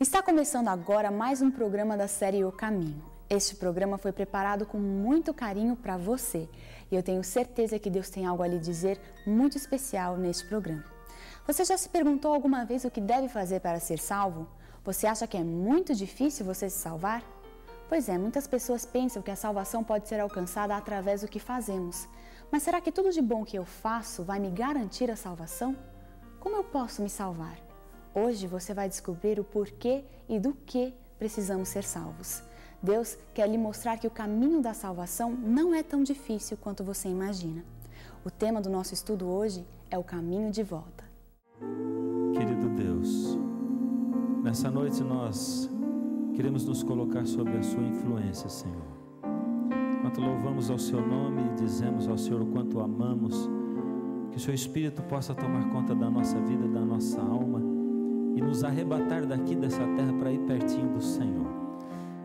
Está começando agora mais um programa da série O Caminho. Este programa foi preparado com muito carinho para você e eu tenho certeza que Deus tem algo a lhe dizer muito especial neste programa. Você já se perguntou alguma vez o que deve fazer para ser salvo? Você acha que é muito difícil você se salvar? Pois é, muitas pessoas pensam que a salvação pode ser alcançada através do que fazemos. Mas será que tudo de bom que eu faço vai me garantir a salvação? Como eu posso me salvar? Hoje você vai descobrir o porquê e do que precisamos ser salvos. Deus quer lhe mostrar que o caminho da salvação não é tão difícil quanto você imagina. O tema do nosso estudo hoje é o caminho de volta. Querido Deus, nessa noite nós queremos nos colocar sob a sua influência, Senhor. Enquanto louvamos ao seu nome e dizemos ao Senhor o quanto o amamos, que o seu Espírito possa tomar conta da nossa vida, da nossa alma e nos arrebatar daqui dessa terra para ir pertinho do Senhor.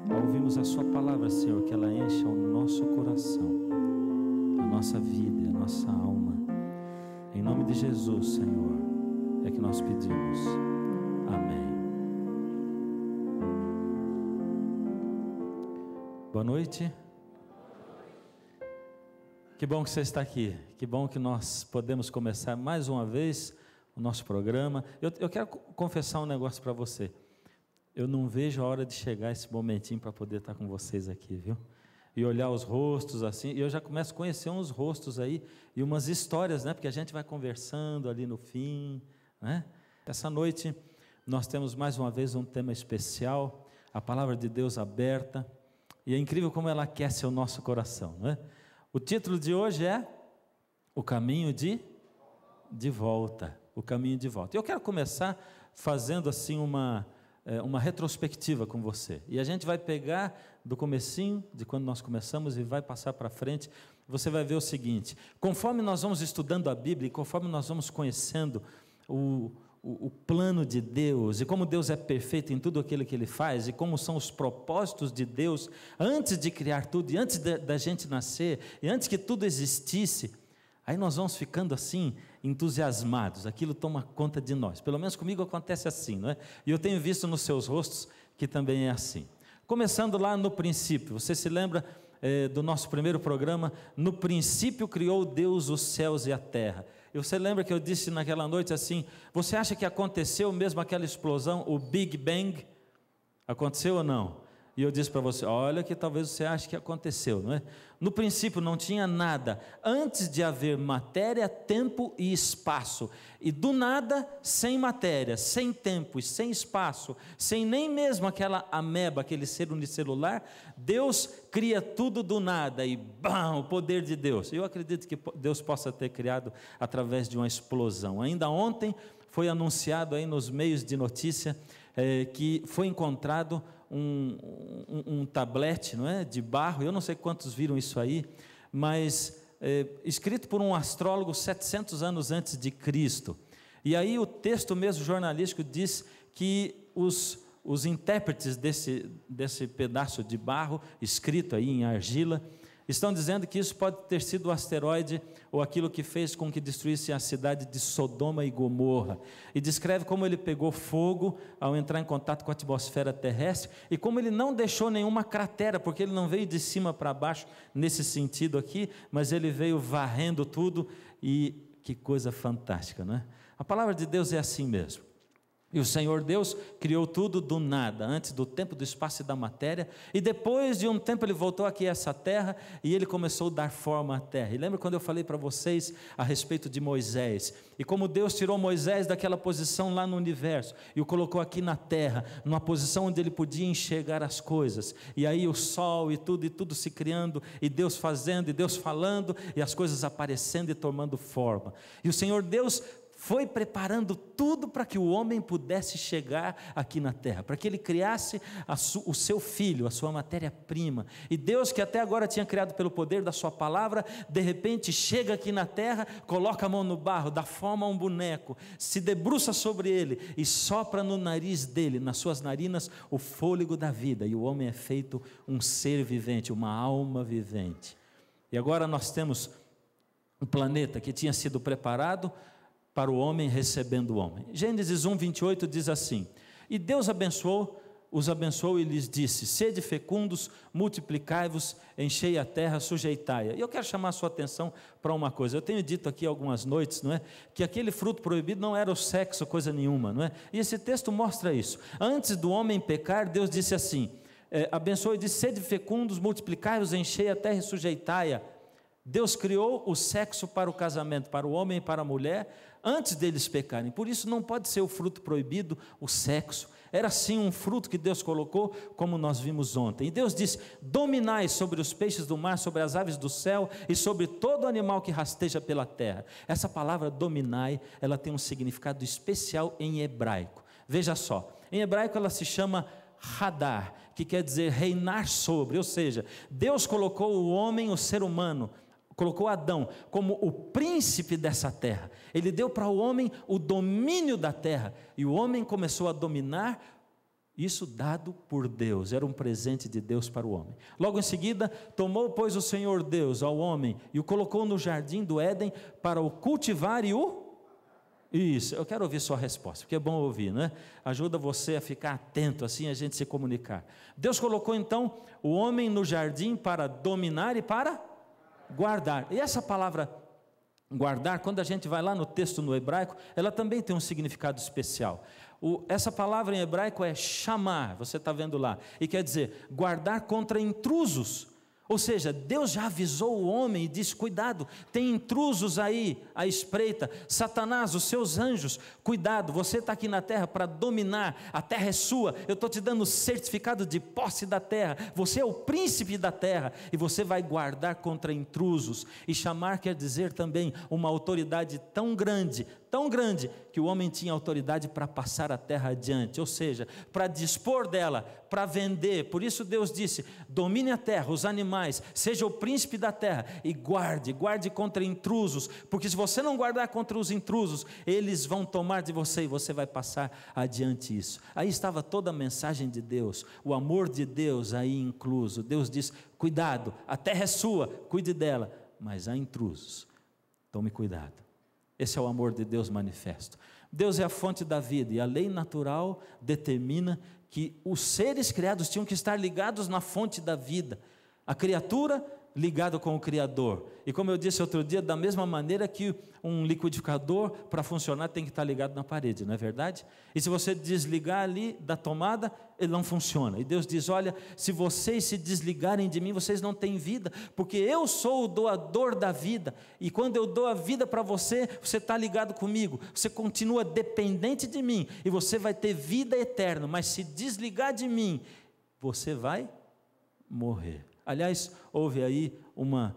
Ao ouvirmos a sua palavra, Senhor, que ela encha o nosso coração, a nossa vida, a nossa alma. Em nome de Jesus, Senhor, é que nós pedimos. Amém. Boa noite. Que bom que você está aqui. Que bom que nós podemos começar mais uma vez o nosso programa. Eu quero confessar um negócio para você. Eu não vejo a hora de chegar esse momentinho para poder estar com vocês aqui, viu? E olhar os rostos assim, e eu já começo a conhecer uns rostos aí, e umas histórias, né? Porque a gente vai conversando ali no fim, né? Essa noite nós temos mais uma vez um tema especial, a palavra de Deus aberta, e é incrível como ela aquece o nosso coração, né? O título de hoje é O Caminho de Volta, o caminho de volta. Eu quero começar fazendo assim uma retrospectiva com você, e a gente vai pegar do comecinho, de quando nós começamos, e vai passar para frente. Você vai ver o seguinte: conforme nós vamos estudando a Bíblia, e conforme nós vamos conhecendo o plano de Deus, e como Deus é perfeito em tudo aquilo que Ele faz, e como são os propósitos de Deus, antes de criar tudo, e antes da gente nascer, e antes que tudo existisse, aí nós vamos ficando assim, entusiasmados, aquilo toma conta de nós. Pelo menos comigo acontece assim, não é? E eu tenho visto nos seus rostos que também é assim. Começando lá no princípio, você se lembra do nosso primeiro programa? No princípio criou Deus os céus e a terra. E você lembra que eu disse naquela noite assim: você acha que aconteceu mesmo aquela explosão, o Big Bang? Aconteceu ou não? E eu disse para você: olha que talvez você ache que aconteceu, não é? No princípio não tinha nada, antes de haver matéria, tempo e espaço, e do nada, sem matéria, sem tempo e sem espaço, sem nem mesmo aquela ameba, aquele ser unicelular, Deus cria tudo do nada, e bam, o poder de Deus. Eu acredito que Deus possa ter criado através de uma explosão. Ainda ontem foi anunciado aí nos meios de notícia que foi encontrado um tablete, não é, de barro. Eu não sei quantos viram isso aí, mas escrito por um astrólogo 700 anos antes de Cristo. E aí o texto mesmo jornalístico diz que os intérpretes desse pedaço de barro, escrito aí em argila, estão dizendo que isso pode ter sido o asteroide ou aquilo que fez com que destruísse a cidade de Sodoma e Gomorra. E descreve como ele pegou fogo ao entrar em contato com a atmosfera terrestre e como ele não deixou nenhuma cratera, porque ele não veio de cima para baixo nesse sentido aqui, mas ele veio varrendo tudo. E que coisa fantástica, não é? A palavra de Deus é assim mesmo. E o Senhor Deus criou tudo do nada, antes do tempo, do espaço e da matéria, e depois de um tempo Ele voltou aqui a essa terra, e Ele começou a dar forma à terra. E lembra quando eu falei para vocês a respeito de Moisés, e como Deus tirou Moisés daquela posição lá no universo, e o colocou aqui na terra, numa posição onde ele podia enxergar as coisas, e aí o sol e tudo se criando, e Deus fazendo, e Deus falando, e as coisas aparecendo e tomando forma. E o Senhor Deus foi preparando tudo para que o homem pudesse chegar aqui na terra, para que ele criasse o seu filho, a sua matéria-prima. E Deus, que até agora tinha criado pelo poder da sua palavra, de repente chega aqui na terra, coloca a mão no barro, dá forma a um boneco, se debruça sobre ele e sopra no nariz dele, nas suas narinas, o fôlego da vida, e o homem é feito um ser vivente, uma alma vivente. E agora nós temos um planeta que tinha sido preparado para o homem recebendo o homem. Gênesis 1:28 diz assim: E Deus os abençoou e lhes disse: sede fecundos, multiplicai-vos, enchei a terra, sujeitai-a. E eu quero chamar a sua atenção para uma coisa. Eu tenho dito aqui algumas noites, não é? Que aquele fruto proibido não era o sexo, coisa nenhuma, não é? E esse texto mostra isso. Antes do homem pecar, Deus disse assim, abençoou e disse: sede fecundos, multiplicai-vos, enchei a terra e sujeitai-a. Deus criou o sexo para o casamento, para o homem e para a mulher, antes deles pecarem. Por isso não pode ser o fruto proibido, o sexo. Era sim um fruto que Deus colocou, como nós vimos ontem. E Deus disse: dominai sobre os peixes do mar, sobre as aves do céu e sobre todo animal que rasteja pela terra. Essa palavra dominai, ela tem um significado especial em hebraico. Veja só, em hebraico ela se chama hadar, que quer dizer reinar sobre, ou seja, Deus colocou o homem, o ser humano, colocou Adão como o príncipe dessa terra. Ele deu para o homem o domínio da terra, e o homem começou a dominar, isso dado por Deus, era um presente de Deus para o homem. Logo em seguida, tomou, pois, o Senhor Deus ao homem, e o colocou no jardim do Éden, para o cultivar e o... Isso, eu quero ouvir sua resposta, porque é bom ouvir, não é? Ajuda você a ficar atento, assim a gente se comunicar. Deus colocou então o homem no jardim para dominar e para guardar. E essa palavra guardar, quando a gente vai lá no texto no hebraico, ela também tem um significado especial. Essa palavra em hebraico é chamar, você está vendo lá, e quer dizer guardar contra intrusos. Ou seja, Deus já avisou o homem e disse: cuidado, tem intrusos aí à espreita, Satanás, os seus anjos, cuidado, você está aqui na terra para dominar, a terra é sua, eu estou te dando o certificado de posse da terra, você é o príncipe da terra, e você vai guardar contra intrusos. E chamar quer dizer também uma autoridade tão grande, que o homem tinha autoridade para passar a terra adiante, ou seja, para dispor dela, para vender. Por isso Deus disse: domine a terra, os animais, seja o príncipe da terra, e guarde contra intrusos, porque se você não guardar contra os intrusos, eles vão tomar de você e você vai passar adiante isso. Aí estava toda a mensagem de Deus, o amor de Deus aí incluso. Deus diz: cuidado, a terra é sua, cuide dela, mas há intrusos, tome cuidado. Esse é o amor de Deus manifesto. Deus é a fonte da vida, e a lei natural determina que os seres criados tinham que estar ligados na fonte da vida. A criatura ligada com o Criador. E como eu disse outro dia, da mesma maneira que um liquidificador, para funcionar, tem que estar ligado na parede, não é verdade? E se você desligar ali da tomada, ele não funciona. E Deus diz: olha, se vocês se desligarem de mim, vocês não têm vida, porque eu sou o doador da vida, e quando eu dou a vida para você, você está ligado comigo, você continua dependente de mim, e você vai ter vida eterna. Mas se desligar de mim, você vai morrer. Aliás, houve aí uma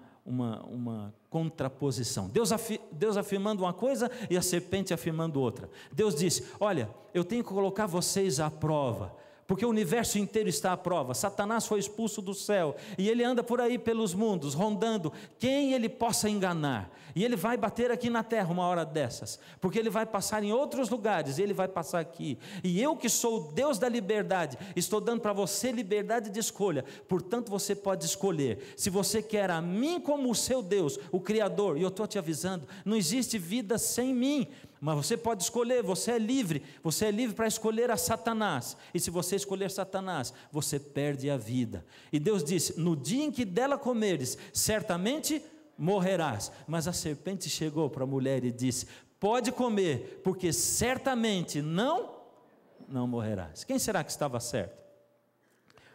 contraposição. Deus afirmando uma coisa e a serpente afirmando outra. Deus disse: olha, eu tenho que colocar vocês à prova, porque o universo inteiro está à prova. Satanás foi expulso do céu, e ele anda por aí pelos mundos, rondando quem ele possa enganar, e ele vai bater aqui na terra uma hora dessas, porque ele vai passar em outros lugares, e ele vai passar aqui, e eu que sou o Deus da liberdade, estou dando para você liberdade de escolha, portanto você pode escolher, se você quer a mim como o seu Deus, o Criador, e eu estou te avisando, não existe vida sem mim, mas você pode escolher, você é livre para escolher a Satanás, e se você escolher Satanás, você perde a vida. E Deus disse: no dia em que dela comeres, certamente morrerás. Mas a serpente chegou para a mulher e disse: pode comer, porque certamente não morrerás. Quem será que estava certo?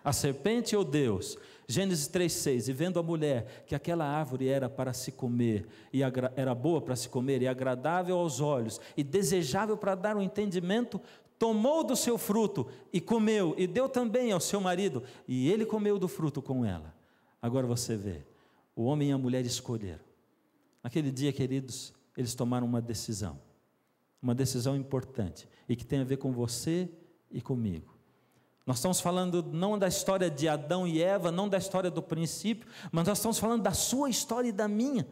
A serpente ou Deus? Gênesis 3,6, e vendo a mulher que aquela árvore era para se comer, e era boa para se comer, e agradável aos olhos, e desejável para dar um entendimento, tomou do seu fruto, e comeu, e deu também ao seu marido, e ele comeu do fruto com ela. Agora você vê, o homem e a mulher escolheram. Naquele dia, queridos, eles tomaram uma decisão importante, e que tem a ver com você e comigo. Nós estamos falando não da história de Adão e Eva, não da história do princípio, mas nós estamos falando da sua história e da minha,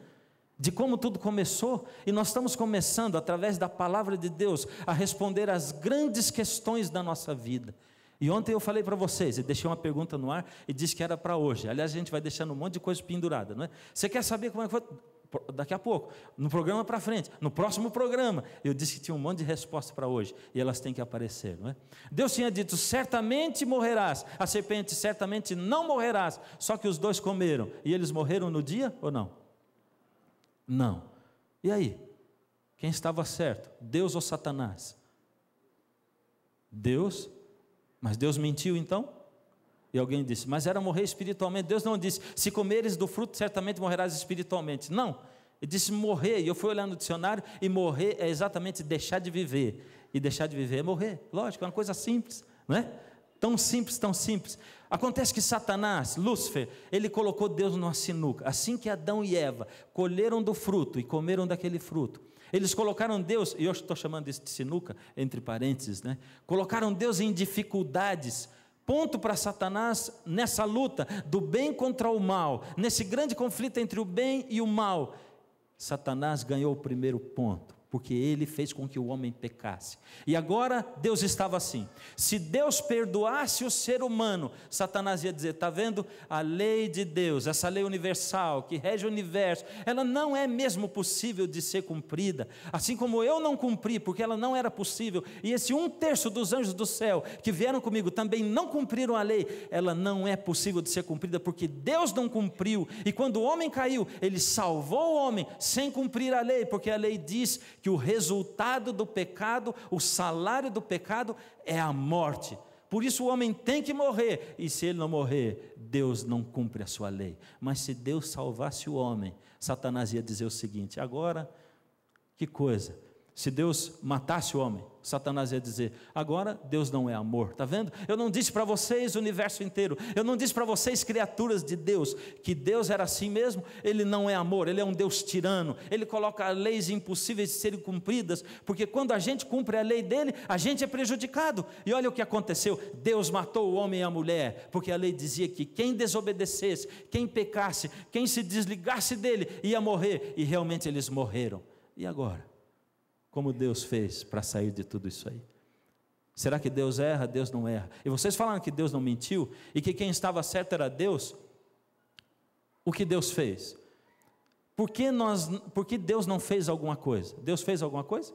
de como tudo começou, e nós estamos começando, através da palavra de Deus, a responder às grandes questões da nossa vida. E ontem eu falei para vocês, e deixei uma pergunta no ar, e disse que era para hoje. Aliás, a gente vai deixando um monte de coisa pendurada, não é? Você quer saber como é que foi? daqui a pouco, no programa para frente, no próximo programa. Eu disse que tinha um monte de respostas para hoje, e elas têm que aparecer, não é? Deus tinha dito, certamente morrerás, a serpente, certamente não morrerás, só que os dois comeram, e eles morreram no dia ou não? Não. E aí? Quem estava certo? Deus ou Satanás? Deus. Mas Deus mentiu então? E alguém disse, mas era morrer espiritualmente. Deus não disse, se comeres do fruto, certamente morrerás espiritualmente. Não, ele disse morrer, e eu fui olhar no dicionário, e morrer é exatamente deixar de viver, e deixar de viver é morrer, lógico, é uma coisa simples, não é? Tão simples, tão simples. Acontece que Satanás, Lúcifer, ele colocou Deus numa sinuca, assim que Adão e Eva colheram do fruto, e comeram daquele fruto, eles colocaram Deus, e eu estou chamando isso de sinuca, entre parênteses, né? Colocaram Deus em dificuldades, ponto para Satanás nessa luta do bem contra o mal, nesse grande conflito entre o bem e o mal. Satanás ganhou o primeiro ponto, porque ele fez com que o homem pecasse. E agora Deus estava assim, se Deus perdoasse o ser humano, Satanás ia dizer, está vendo? A lei de Deus, essa lei universal que rege o universo, ela não é mesmo possível de ser cumprida, assim como eu não cumpri, porque ela não era possível, e esse 1/3 dos anjos do céu que vieram comigo também não cumpriram a lei, ela não é possível de ser cumprida, porque Deus não cumpriu, e quando o homem caiu, ele salvou o homem sem cumprir a lei, porque a lei diz que o resultado do pecado, o salário do pecado é a morte. Por isso o homem tem que morrer, e se ele não morrer, Deus não cumpre a sua lei. Mas se Deus salvasse o homem, Satanás ia dizer o seguinte, agora, que coisa, se Deus matasse o homem, Satanás ia dizer, agora Deus não é amor, está vendo? Eu não disse para vocês o universo inteiro, eu não disse para vocês criaturas de Deus, que Deus era assim mesmo, Ele não é amor, Ele é um Deus tirano, Ele coloca leis impossíveis de serem cumpridas, porque quando a gente cumpre a lei dEle, a gente é prejudicado, e olha o que aconteceu, Deus matou o homem e a mulher, porque a lei dizia que quem desobedecesse, quem pecasse, quem se desligasse dEle, ia morrer, e realmente eles morreram. E agora? Como Deus fez para sair de tudo isso aí? Será que Deus erra? Deus não erra. E vocês falaram que Deus não mentiu, e que quem estava certo era Deus. O que Deus fez? Por que Deus não fez alguma coisa? Deus fez alguma coisa?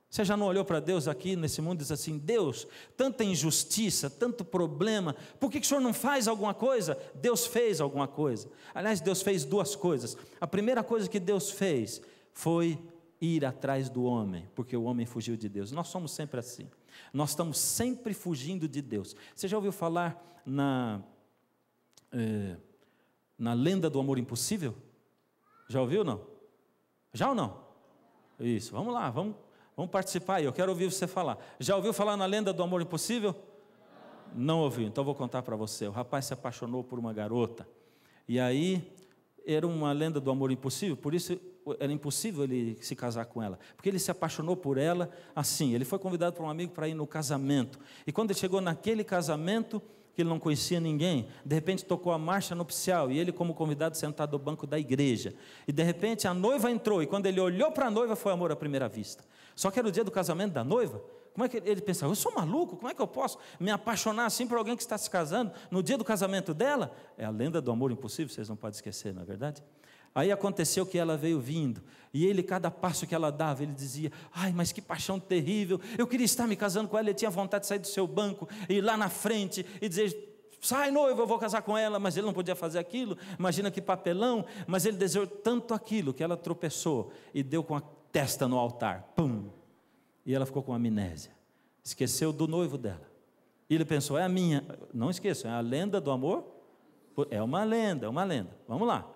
Você já não olhou para Deus aqui nesse mundo e diz assim, Deus, tanta injustiça, tanto problema, por que o Senhor não faz alguma coisa? Deus fez alguma coisa. Aliás, Deus fez duas coisas. A primeira coisa que Deus fez foi ir atrás do homem, porque o homem fugiu de Deus. Nós somos sempre assim, nós estamos sempre fugindo de Deus. Você já ouviu falar na lenda do amor impossível? Já ouviu ou não? Já ou não? Isso, vamos lá, vamos participar aí, eu quero ouvir você falar. Já ouviu falar na lenda do amor impossível? Não ouviu, então vou contar para você. O rapaz se apaixonou por uma garota, e aí era uma lenda do amor impossível, por isso era impossível ele se casar com ela, porque ele se apaixonou por ela assim, ele foi convidado por um amigo para ir no casamento, e quando ele chegou naquele casamento, que ele não conhecia ninguém, de repente tocou a marcha nupcial, e ele como convidado sentado no banco da igreja, e de repente a noiva entrou, e quando ele olhou para a noiva, foi amor à primeira vista, só que era o dia do casamento da noiva. Como é que ele pensava, eu sou maluco, como é que eu posso me apaixonar assim por alguém que está se casando, no dia do casamento dela? É a lenda do amor impossível, vocês não podem esquecer, não é verdade? Aí aconteceu que ela veio vindo, e ele, cada passo que ela dava, ele dizia, ai, mas que paixão terrível, eu queria estar me casando com ela, ele tinha vontade de sair do seu banco, e ir lá na frente, e dizer, sai noivo, eu vou casar com ela, mas ele não podia fazer aquilo, imagina que papelão, mas ele desejou tanto aquilo, que ela tropeçou, e deu com a testa no altar, pum, e ela ficou com amnésia, esqueceu do noivo dela, e ele pensou, é a minha, não esqueça, é a lenda do amor, é uma lenda, vamos lá.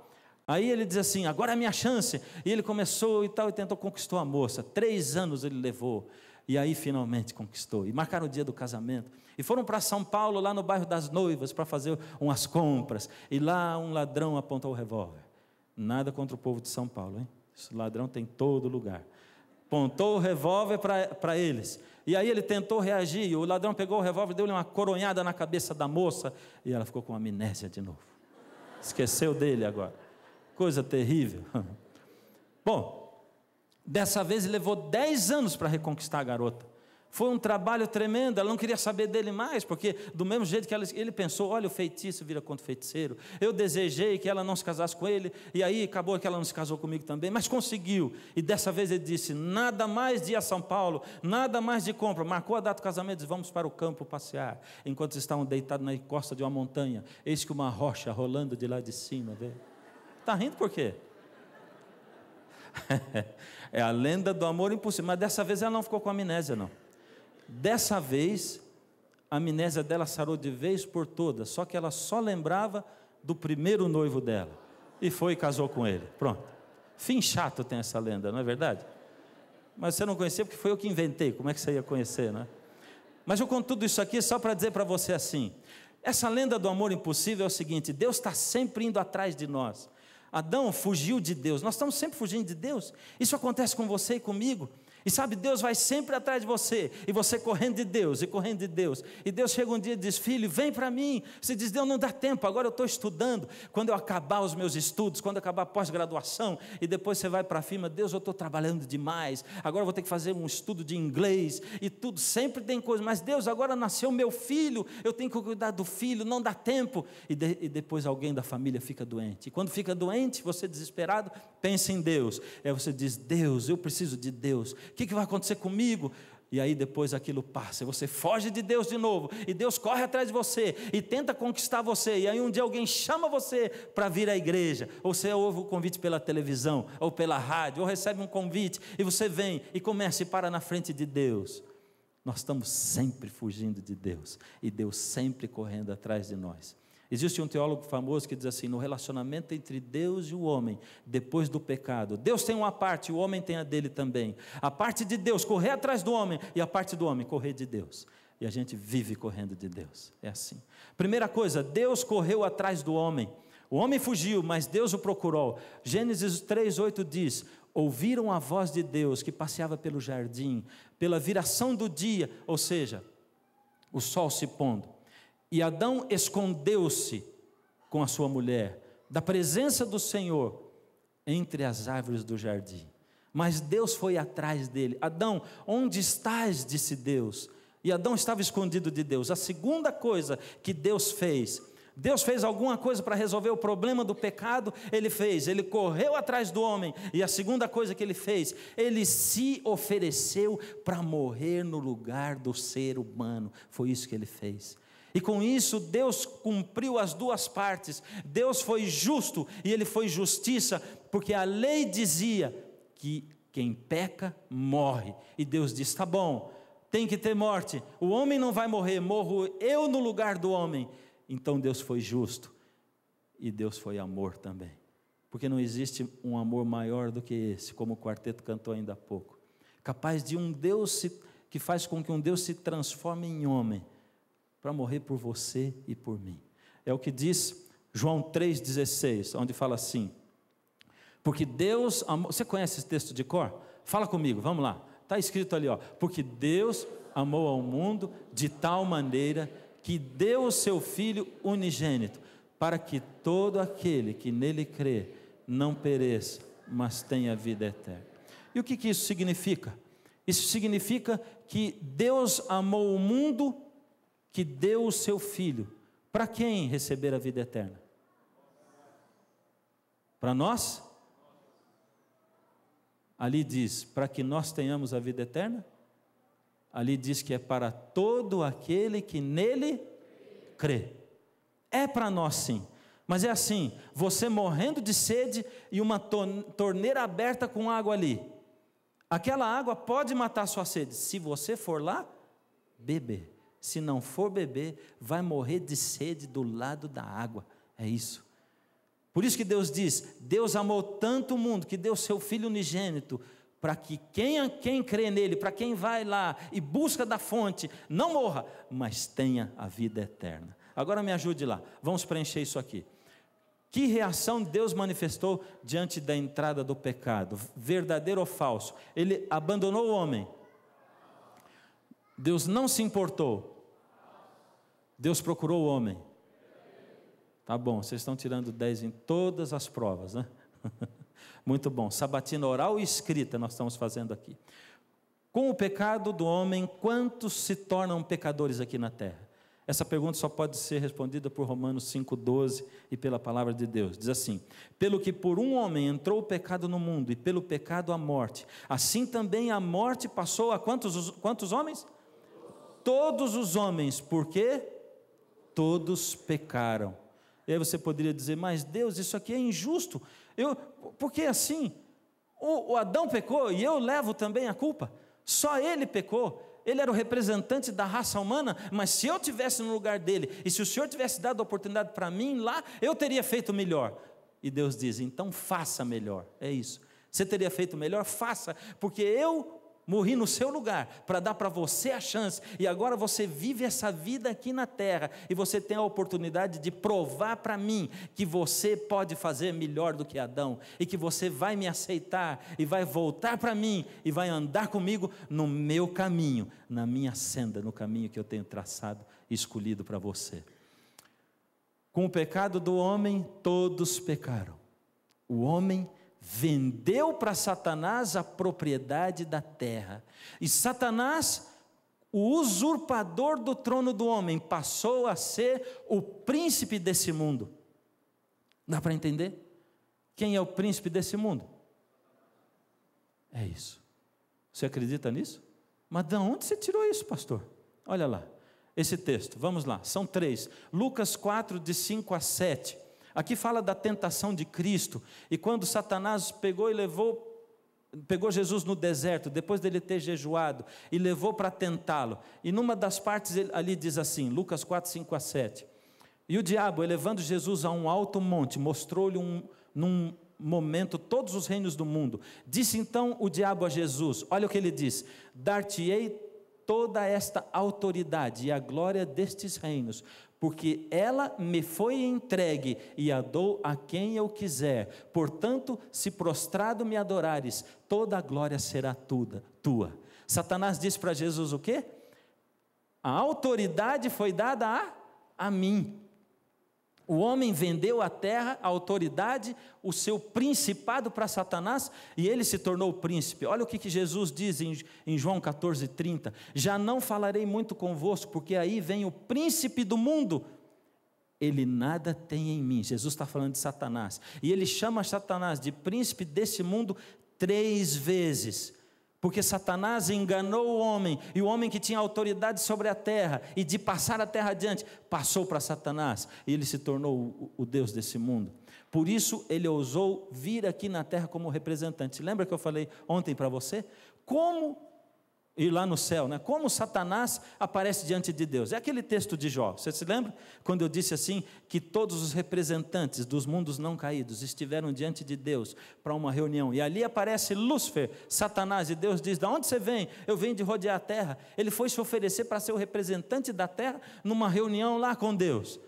Aí ele diz assim, agora é a minha chance, e ele começou e tal, e tentou conquistar a moça, 3 anos ele levou, e aí finalmente conquistou, e marcaram o dia do casamento, e foram para São Paulo, lá no bairro das Noivas, para fazer umas compras, e lá um ladrão apontou o revólver, nada contra o povo de São Paulo, hein? Esse ladrão tem em todo lugar, apontou o revólver para eles, e aí ele tentou reagir, e o ladrão pegou o revólver, deu-lhe uma coronhada na cabeça da moça, e ela ficou com amnésia de novo, esqueceu dele agora. Coisa terrível. Bom, dessa vez ele levou 10 anos para reconquistar a garota. Foi um trabalho tremendo, ela não queria saber dele mais, porque do mesmo jeito que ele pensou, olha, o feitiço vira contra o feiticeiro, eu desejei que ela não se casasse com ele, e aí acabou que ela não se casou comigo também, mas conseguiu, e dessa vez ele disse, nada mais de ir a São Paulo, nada mais de compra, marcou a data do casamento, disse, vamos para o campo passear, enquanto eles estavam deitados na costa de uma montanha, eis que uma rocha rolando de lá de cima, está rindo por quê? É a lenda do amor impossível, mas dessa vez ela não ficou com amnésia não. Dessa vez, a amnésia dela sarou de vez por todas, só que ela só lembrava do primeiro noivo dela, e foi e casou com ele, pronto. Fim chato tem essa lenda, não é verdade? Mas você não conhecia porque foi eu que inventei, como é que você ia conhecer, né? Mas eu conto tudo isso aqui só para dizer para você assim, essa lenda do amor impossível é o seguinte, Deus está sempre indo atrás de nós. Adão fugiu de Deus, nós estamos sempre fugindo de Deus, isso acontece com você e comigo, e sabe, Deus vai sempre atrás de você, e você correndo de Deus, e correndo de Deus, e Deus chega um dia e diz, filho, vem para mim, você diz, Deus, não dá tempo, agora eu estou estudando, quando eu acabar os meus estudos, quando eu acabar a pós-graduação, e depois você vai para cima, Deus, eu estou trabalhando demais, agora eu vou ter que fazer um estudo de inglês, e tudo, sempre tem coisa, mas Deus, agora nasceu meu filho, eu tenho que cuidar do filho, não dá tempo, e depois alguém da família fica doente, e quando fica doente, você desesperado, pensa em Deus, aí você diz, Deus, eu preciso de Deus, o que vai acontecer comigo? E aí depois aquilo passa, e você foge de Deus de novo, e Deus corre atrás de você, e tenta conquistar você, e aí um dia alguém chama você para vir à igreja, ou você ouve o convite pela televisão, ou pela rádio, ou recebe um convite, e você vem, e começa e para na frente de Deus. Nós estamos sempre fugindo de Deus, e Deus sempre correndo atrás de nós. Existe um teólogo famoso que diz assim, no relacionamento entre Deus e o homem, depois do pecado, Deus tem uma parte, o homem tem a dele também. A parte de Deus, correr atrás do homem, e a parte do homem, correr de Deus. E a gente vive correndo de Deus, é assim. Primeira coisa, Deus correu atrás do homem. O homem fugiu, mas Deus o procurou. Gênesis 3:8 diz, ouviram a voz de Deus que passeava pelo jardim, pela viração do dia, ou seja, o sol se pondo. E Adão escondeu-se com a sua mulher, da presença do Senhor, entre as árvores do jardim. Mas Deus foi atrás dele. Adão, onde estás? Disse Deus. E Adão estava escondido de Deus. A segunda coisa que Deus fez alguma coisa para resolver o problema do pecado, ele correu atrás do homem, e a segunda coisa que ele fez, ele se ofereceu para morrer no lugar do ser humano, foi isso que ele fez. E com isso Deus cumpriu as duas partes, Deus foi justo e Ele foi justiça, porque a lei dizia que quem peca morre, e Deus disse, tá bom, tem que ter morte, o homem não vai morrer, morro eu no lugar do homem. Então Deus foi justo, e Deus foi amor também, porque não existe um amor maior do que esse, como o quarteto cantou ainda há pouco, capaz de um Deus que faz com que um Deus se transforme em homem, para morrer por você e por mim. É o que diz João 3,16, onde fala assim, porque Deus amou, você conhece esse texto de cor? Fala comigo, vamos lá, está escrito ali, ó, porque Deus amou ao mundo de tal maneira, que deu o seu Filho unigênito, para que todo aquele que nele crê, não pereça, mas tenha vida eterna. E o que isso significa? Isso significa que Deus amou o mundo, que deu o seu Filho, para quem receber a vida eterna? Para nós? Ali diz, para que nós tenhamos a vida eterna? Ali diz que é para todo aquele que nele crê. É para nós sim, mas é assim, você morrendo de sede e uma torneira aberta com água ali, aquela água pode matar sua sede, se você for lá, beber. Se não for beber, vai morrer de sede do lado da água, é isso. Por isso que Deus diz, Deus amou tanto o mundo, que deu seu Filho unigênito, para que quem crê nele, para quem vai lá e busca da fonte, não morra, mas tenha a vida eterna. Agora me ajude lá, vamos preencher isso aqui. Que reação Deus manifestou diante da entrada do pecado? Verdadeiro ou falso? Ele abandonou o homem. Deus não se importou. Deus procurou o homem. Tá bom, vocês estão tirando 10 em todas as provas, né? Muito bom, sabatina oral e escrita nós estamos fazendo aqui. Com o pecado do homem, quantos se tornam pecadores aqui na terra? Essa pergunta só pode ser respondida por Romanos 5,12 e pela palavra de Deus. Diz assim: pelo que por um homem entrou o pecado no mundo, e pelo pecado a morte, assim também a morte passou a quantos homens? Todos os homens, porque todos pecaram. E aí você poderia dizer: mas Deus, isso aqui é injusto, porque assim, o Adão pecou e eu levo também a culpa. Só ele pecou, ele era o representante da raça humana, mas se eu tivesse no lugar dele, e se o Senhor tivesse dado a oportunidade para mim lá, eu teria feito melhor. E Deus diz: então faça melhor, é isso. Você teria feito melhor? Faça, porque eu morri no seu lugar, para dar para você a chance, e agora você vive essa vida aqui na terra, e você tem a oportunidade de provar para mim, que você pode fazer melhor do que Adão, e que você vai me aceitar, e vai voltar para mim, e vai andar comigo no meu caminho, na minha senda, no caminho que eu tenho traçado e escolhido para você. Com o pecado do homem, todos pecaram. O homem vendeu para Satanás a propriedade da terra, e Satanás, o usurpador do trono do homem, passou a ser o príncipe desse mundo. Dá para entender? Quem é o príncipe desse mundo? É isso. Você acredita nisso? Mas de onde você tirou isso, pastor? Olha lá, esse texto, vamos lá, são 3, Lucas 4, de 5 a 7, aqui fala da tentação de Cristo, e quando Satanás pegou Jesus no deserto, depois dele ter jejuado, e levou para tentá-lo, e numa das partes ali diz assim, Lucas 4, 5 a 7, e o diabo, elevando Jesus a um alto monte, mostrou-lhe num momento todos os reinos do mundo. Disse então o diabo a Jesus, olha o que ele diz: dar-te-ei toda esta autoridade e a glória destes reinos, porque ela me foi entregue e a dou a quem eu quiser. Portanto, se prostrado me adorares, toda a glória será tua. Satanás disse para Jesus o quê? A autoridade foi dada a mim. O homem vendeu a terra, a autoridade, o seu principado para Satanás, e ele se tornou o príncipe. Olha o que Jesus diz em João 14:30, já não falarei muito convosco, porque aí vem o príncipe do mundo, ele nada tem em mim. Jesus está falando de Satanás, e ele chama Satanás de príncipe desse mundo 3 vezes, porque Satanás enganou o homem, e o homem que tinha autoridade sobre a terra, e de passar a terra adiante, passou para Satanás, e ele se tornou o Deus desse mundo. Por isso ele ousou vir aqui na terra como representante. Lembra que eu falei ontem para você? Como ir lá no céu, né? Como Satanás aparece diante de Deus? É aquele texto de Jó, você se lembra? Quando eu disse assim, que todos os representantes dos mundos não caídos estiveram diante de Deus para uma reunião, e ali aparece Lúcifer, Satanás, e Deus diz: de onde você vem? Eu venho de rodear a terra. Ele foi se oferecer para ser o representante da terra, numa reunião lá com Deus.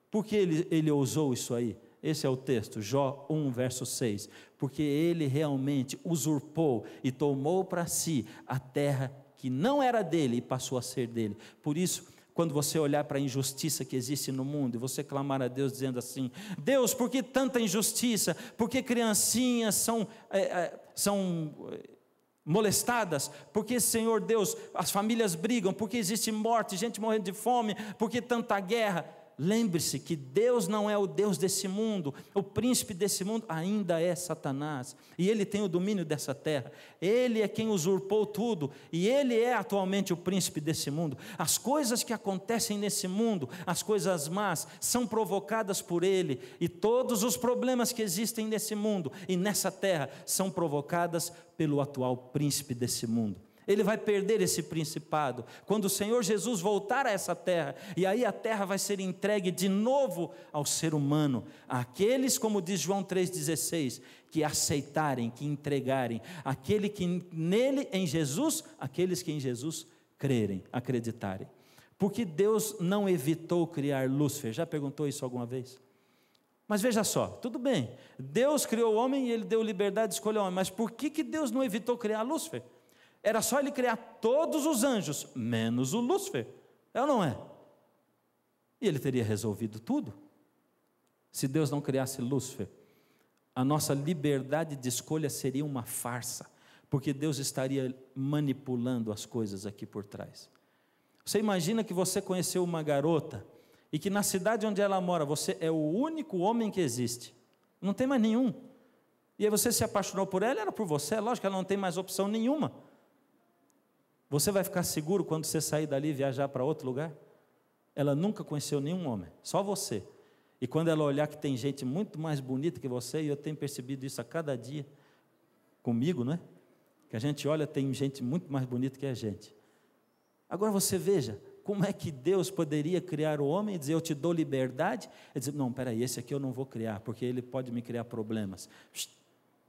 Por que ele ousou isso aí? Esse é o texto, Jó 1, verso 6, porque ele realmente usurpou e tomou para si a terra que não era dele e passou a ser dele. Por isso, quando você olhar para a injustiça que existe no mundo, e você clamar a Deus dizendo assim: Deus, por que tanta injustiça? Por que criancinhas são molestadas? Por que, Senhor Deus, as famílias brigam? Por que existe morte, gente morrendo de fome? Por que tanta guerra? Lembre-se que Deus não é o Deus desse mundo, o príncipe desse mundo ainda é Satanás, e ele tem o domínio dessa terra, ele é quem usurpou tudo, e ele é atualmente o príncipe desse mundo. As coisas que acontecem nesse mundo, as coisas más, são provocadas por ele, e todos os problemas que existem nesse mundo e nessa terra, são provocadas pelo atual príncipe desse mundo. Ele vai perder esse principado quando o Senhor Jesus voltar a essa terra, e aí a terra vai ser entregue de novo ao ser humano, àqueles, como diz João 3,16, que aceitarem, que entregarem, aquele que nele, em Jesus, aqueles que em Jesus crerem, acreditarem. Porque Deus não evitou criar Lúcifer? Já perguntou isso alguma vez? Mas veja só, tudo bem, Deus criou o homem e ele deu liberdade de escolher o homem, mas por que Deus não evitou criar Lúcifer? Era só ele criar todos os anjos, menos o Lúcifer, é ou não é? E ele teria resolvido tudo. Se Deus não criasse Lúcifer, a nossa liberdade de escolha seria uma farsa, porque Deus estaria manipulando as coisas aqui por trás. Você imagina que você conheceu uma garota e que na cidade onde ela mora, você é o único homem que existe, não tem mais nenhum. E aí você se apaixonou por ela, era por você, lógico que ela não tem mais opção nenhuma. Você vai ficar seguro quando você sair dali e viajar para outro lugar? Ela nunca conheceu nenhum homem, só você. E quando ela olhar que tem gente muito mais bonita que você, e eu tenho percebido isso a cada dia, comigo, não é? Que a gente olha, tem gente muito mais bonita que a gente. Agora você veja, como é que Deus poderia criar o homem e dizer, eu te dou liberdade? E dizer, não, peraí, esse aqui eu não vou criar, porque ele pode me criar problemas.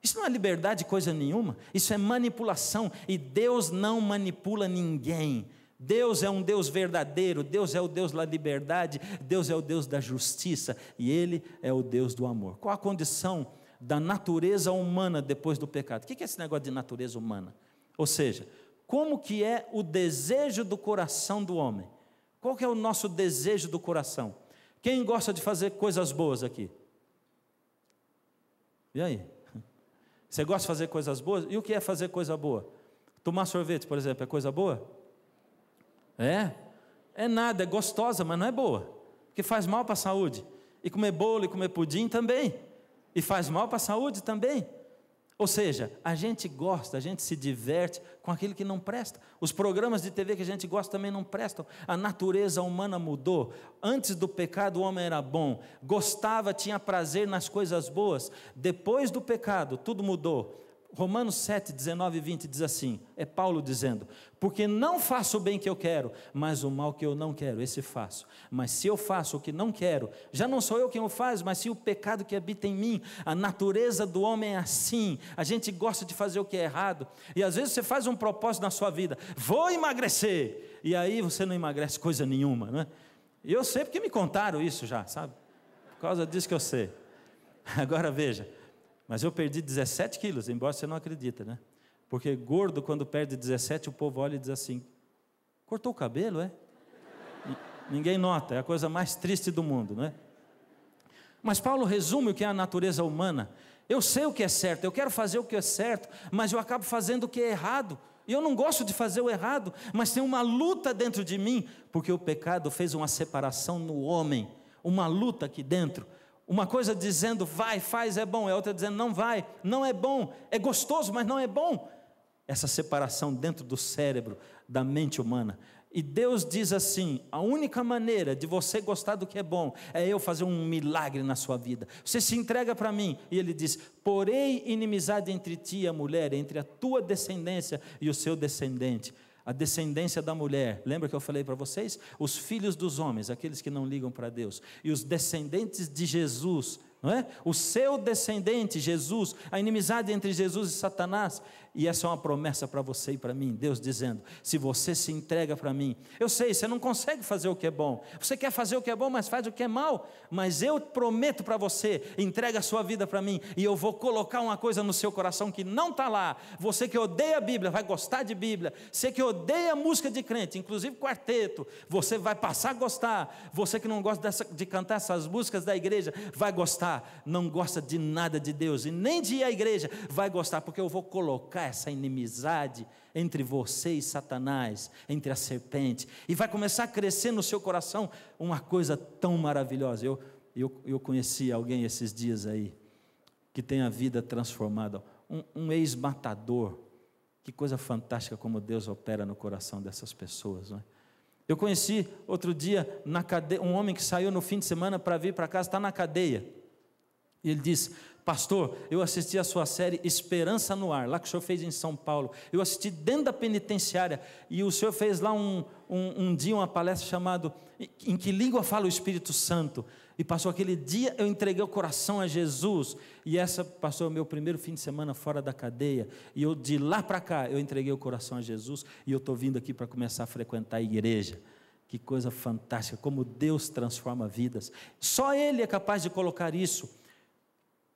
Isso não é liberdade coisa nenhuma, isso é manipulação, e Deus não manipula ninguém. Deus é um Deus verdadeiro, Deus é o Deus da liberdade, Deus é o Deus da justiça, e Ele é o Deus do amor. Qual a condição da natureza humana depois do pecado? O que é esse negócio de natureza humana? Ou seja, como que é o desejo do coração do homem? Qual que é o nosso desejo do coração? Quem gosta de fazer coisas boas aqui? E aí? Você gosta de fazer coisas boas? E o que é fazer coisa boa? Tomar sorvete, por exemplo, é coisa boa? É nada, é gostosa, mas não é boa, porque faz mal para a saúde. E comer bolo e comer pudim também, e faz mal para a saúde também. Ou seja, a gente gosta, a gente se diverte com aquilo que não presta. Os programas de TV que a gente gosta também não prestam. A natureza humana mudou. Antes do pecado o homem era bom, gostava, tinha prazer nas coisas boas. Depois do pecado tudo mudou. Romanos 7, 19 e 20 diz assim, é Paulo dizendo, porque não faço o bem que eu quero, mas o mal que eu não quero, esse faço. Mas se eu faço o que não quero, já não sou eu quem o faz, mas sim o pecado que habita em mim. A natureza do homem é assim, a gente gosta de fazer o que é errado, e às vezes você faz um propósito na sua vida, vou emagrecer, e aí você não emagrece coisa nenhuma, não é? E eu sei porque me contaram isso já, sabe? Por causa disso que eu sei. Agora veja, mas eu perdi 17 quilos, embora você não acredita, né? Porque gordo, quando perde 17, o povo olha e diz assim, cortou o cabelo, é? Ninguém nota, é a coisa mais triste do mundo, não é? Mas Paulo resume o que é a natureza humana. Eu sei o que é certo, eu quero fazer o que é certo, mas eu acabo fazendo o que é errado. E eu não gosto de fazer o errado, mas tem uma luta dentro de mim, porque o pecado fez uma separação no homem, uma luta aqui dentro. Uma coisa dizendo, vai, faz, é bom, e a outra dizendo, não vai, não é bom, é gostoso, mas não é bom. Essa separação dentro do cérebro, da mente humana. E Deus diz assim, a única maneira de você gostar do que é bom, é eu fazer um milagre na sua vida. Você se entrega para mim, e Ele diz, porém inimizade entre ti e a mulher, entre a tua descendência e o seu descendente. A descendência da mulher, lembra que eu falei para vocês? Os filhos dos homens, aqueles que não ligam para Deus, e os descendentes de Jesus, não é? O seu descendente, Jesus, a inimizade entre Jesus e Satanás, e essa é uma promessa para você e para mim, Deus dizendo, se você se entrega para mim, eu sei, você não consegue fazer o que é bom, você quer fazer o que é bom, mas faz o que é mal, mas eu prometo para você, entrega a sua vida para mim, e eu vou colocar uma coisa no seu coração que não está lá. Você que odeia a Bíblia, vai gostar de Bíblia. Você que odeia música de crente, inclusive quarteto, você vai passar a gostar. Você que não gosta de cantar essas músicas da igreja, vai gostar. Não gosta de nada de Deus e nem de ir à igreja, vai gostar, porque eu vou colocar essa inimizade entre você e Satanás, entre a serpente, e vai começar a crescer no seu coração uma coisa tão maravilhosa. Eu conheci alguém esses dias aí, que tem a vida transformada, um ex-matador. Que coisa fantástica como Deus opera no coração dessas pessoas, não é? Eu conheci outro dia na cadeia, um homem que saiu no fim de semana para vir para casa, está na cadeia, e ele disse, pastor, eu assisti a sua série Esperança no Ar, lá que o senhor fez em São Paulo, eu assisti dentro da penitenciária, e o senhor fez lá um dia uma palestra chamada, em que língua fala o Espírito Santo, e passou aquele dia, eu entreguei o coração a Jesus, e essa passou o meu primeiro fim de semana fora da cadeia, e eu de lá para cá, eu entreguei o coração a Jesus, e eu estou vindo aqui para começar a frequentar a igreja. Que coisa fantástica, como Deus transforma vidas, só Ele é capaz de colocar isso.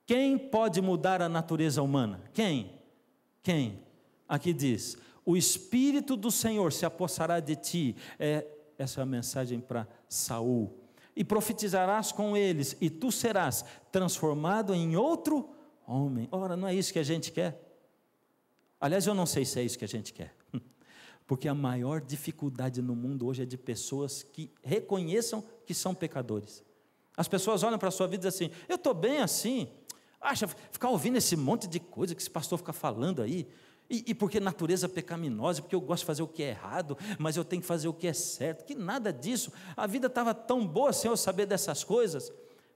Quem pode mudar a natureza humana? Quem? Aqui diz, o Espírito do Senhor se apossará de ti, essa é a mensagem para Saul, e profetizarás com eles, e tu serás transformado em outro homem. Ora, não é isso que a gente quer? Aliás, eu não sei se é isso que a gente quer. Porque a maior dificuldade no mundo hoje é de pessoas que reconheçam que são pecadores. As pessoas olham para a sua vida e dizem assim, eu estou bem assim. Acha, ficar ouvindo esse monte de coisa que esse pastor fica falando aí. E porque natureza pecaminosa, porque eu gosto de fazer o que é errado, mas eu tenho que fazer o que é certo. Que nada disso. A vida estava tão boa sem eu saber dessas coisas.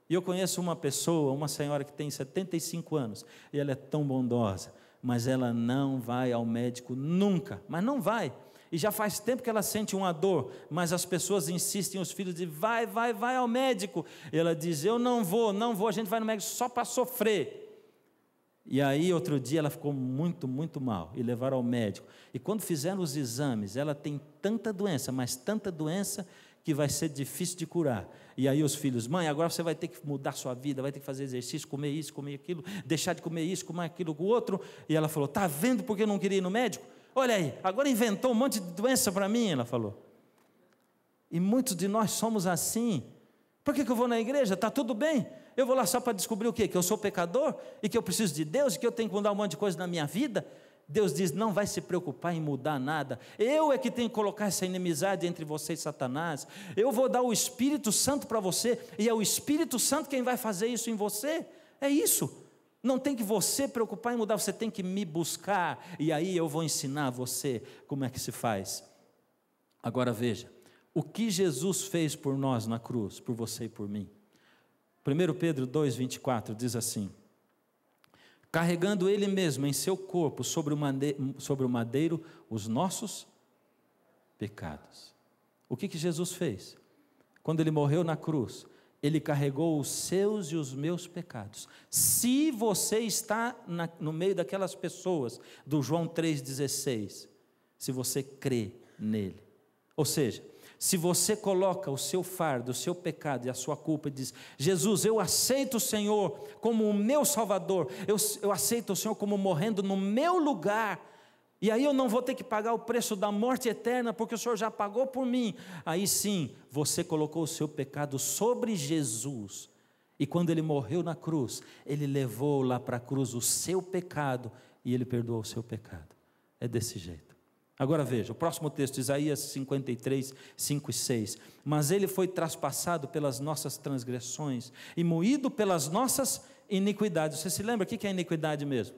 E eu conheço uma pessoa, uma senhora que tem 75 anos, e ela é tão bondosa, mas ela não vai ao médico nunca, mas não vai. E já faz tempo que ela sente uma dor, mas as pessoas insistem, os filhos dizem, vai ao médico. E ela diz, eu não vou, a gente vai no médico só para sofrer. E aí outro dia ela ficou muito, muito mal, e levaram ao médico. E quando fizeram os exames, ela tem tanta doença, mas tanta doença, que vai ser difícil de curar. E aí os filhos, mãe, agora você vai ter que mudar sua vida, vai ter que fazer exercício, comer isso, comer aquilo, deixar de comer isso, comer aquilo, o outro. E ela falou, está vendo porque eu não queria ir no médico? Olha aí, agora inventou um monte de doença para mim, ela falou. E muitos de nós somos assim. Por que eu vou na igreja? Está tudo bem? Eu vou lá só para descobrir o quê? Que eu sou pecador? E que eu preciso de Deus? E que eu tenho que mudar um monte de coisa na minha vida? Deus diz, não vai se preocupar em mudar nada. Eu é que tenho que colocar essa inimizade entre você e Satanás. Eu vou dar o Espírito Santo para você, e é o Espírito Santo quem vai fazer isso em você. É isso. Não tem que você preocupar em mudar, você tem que me buscar, e aí eu vou ensinar você como é que se faz. Agora veja, o que Jesus fez por nós na cruz, por você e por mim. 1 Pedro 2,24 diz assim, carregando Ele mesmo em seu corpo sobre o madeiro os nossos pecados. O que Jesus fez? Quando Ele morreu na cruz, Ele carregou os seus e os meus pecados. Se você está no meio daquelas pessoas, do João 3,16, se você crê nele, ou seja, se você coloca o seu fardo, o seu pecado e a sua culpa e diz, Jesus, eu aceito o Senhor como o meu Salvador, eu aceito o Senhor como morrendo no meu lugar, e aí eu não vou ter que pagar o preço da morte eterna, porque o Senhor já pagou por mim. Aí sim, você colocou o seu pecado sobre Jesus, e quando Ele morreu na cruz, Ele levou lá para a cruz o seu pecado, e Ele perdoou o seu pecado. É desse jeito. Agora veja, o próximo texto, Isaías 53, 5 e 6. Mas Ele foi traspassado pelas nossas transgressões e moído pelas nossas iniquidades. Você se lembra o que é iniquidade mesmo?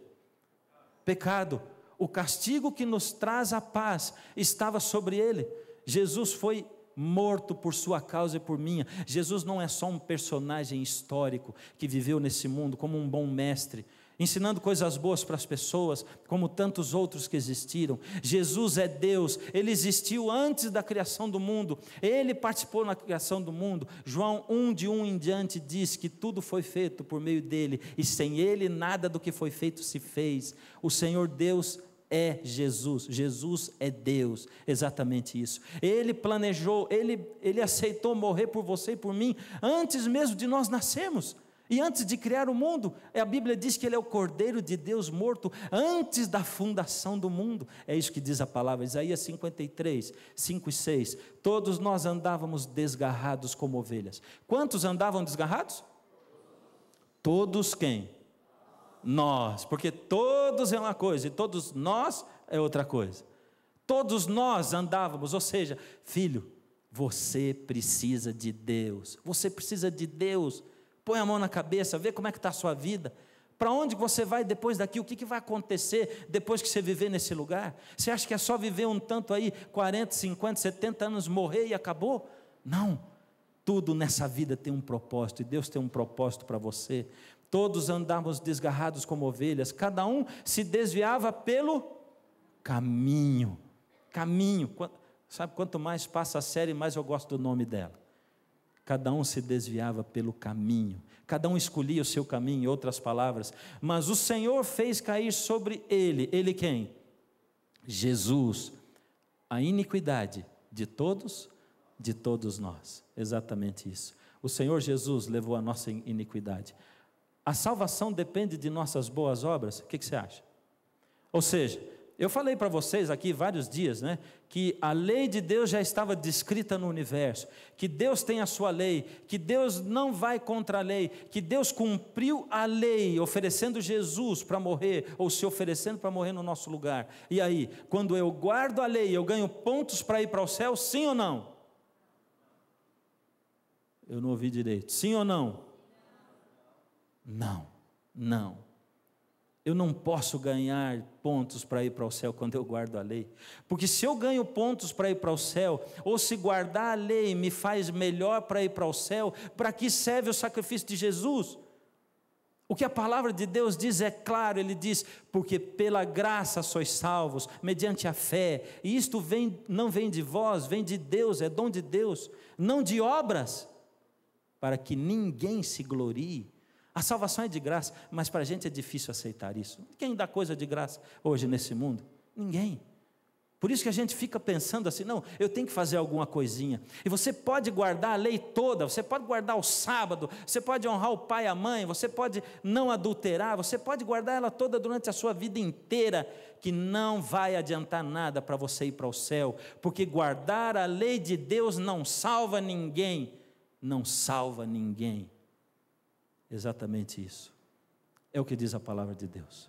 Pecado. O castigo que nos traz a paz estava sobre Ele. Jesus foi morto por sua causa e por minha. Jesus não é só um personagem histórico que viveu nesse mundo como um bom mestre, ensinando coisas boas para as pessoas, como tantos outros que existiram. Jesus é Deus, Ele existiu antes da criação do mundo, Ele participou na criação do mundo. João 1, de 1 em diante, diz que tudo foi feito por meio dEle, e sem Ele nada do que foi feito se fez. O Senhor Deus é Jesus, Jesus é Deus, exatamente isso. Ele planejou, Ele aceitou morrer por você e por mim, antes mesmo de nós nascermos. E antes de criar o mundo, a Bíblia diz que Ele é o Cordeiro de Deus morto antes da fundação do mundo. É isso que diz a palavra, Isaías 53, 5 e 6. Todos nós andávamos desgarrados como ovelhas. Quantos andavam desgarrados? Todos quem? Nós, porque todos é uma coisa e todos nós é outra coisa. Todos nós andávamos, ou seja, filho, você precisa de Deus. Você precisa de Deus. Põe a mão na cabeça, vê como é que está a sua vida. Para onde você vai depois daqui? O que vai acontecer depois que você viver nesse lugar? Você acha que é só viver um tanto aí, 40, 50, 70 anos, morrer e acabou? Não, tudo nessa vida tem um propósito, e Deus tem um propósito para você. Todos andávamos desgarrados como ovelhas, cada um se desviava pelo caminho. Sabe, quanto mais passa a série, mais eu gosto do nome dela. Cada um se desviava pelo caminho, cada um escolhia o seu caminho, em outras palavras, mas o Senhor fez cair sobre ele quem? Jesus, a iniquidade de todos nós, exatamente isso. O Senhor Jesus levou a nossa iniquidade. A salvação depende de nossas boas obras, o que você acha? Ou seja, Eu falei para vocês aqui vários dias, né, que a lei de Deus já estava descrita no universo, que Deus tem a sua lei, que Deus não vai contra a lei, que Deus cumpriu a lei, oferecendo Jesus para morrer, ou se oferecendo para morrer no nosso lugar. E aí, quando eu guardo a lei, eu ganho pontos para ir para o céu, sim ou não? Eu não ouvi direito, sim ou não? Não, não. Eu não posso ganhar pontos para ir para o céu quando eu guardo a lei. Porque se eu ganho pontos para ir para o céu, ou se guardar a lei me faz melhor para ir para o céu, para que serve o sacrifício de Jesus? O que a palavra de Deus diz é claro, ele diz, porque pela graça sois salvos, mediante a fé, e isto não vem de vós, vem de Deus, é dom de Deus, não de obras, para que ninguém se glorie. A salvação é de graça, mas para a gente é difícil aceitar isso. Quem dá coisa de graça hoje nesse mundo? Ninguém. Por isso que a gente fica pensando assim, não, eu tenho que fazer alguma coisinha. E você pode guardar a lei toda, você pode guardar o sábado, você pode honrar o pai e a mãe, você pode não adulterar, você pode guardar ela toda durante a sua vida inteira, que não vai adiantar nada para você ir para o céu, porque guardar a lei de Deus não salva ninguém, não salva ninguém. Exatamente isso, é o que diz a palavra de Deus.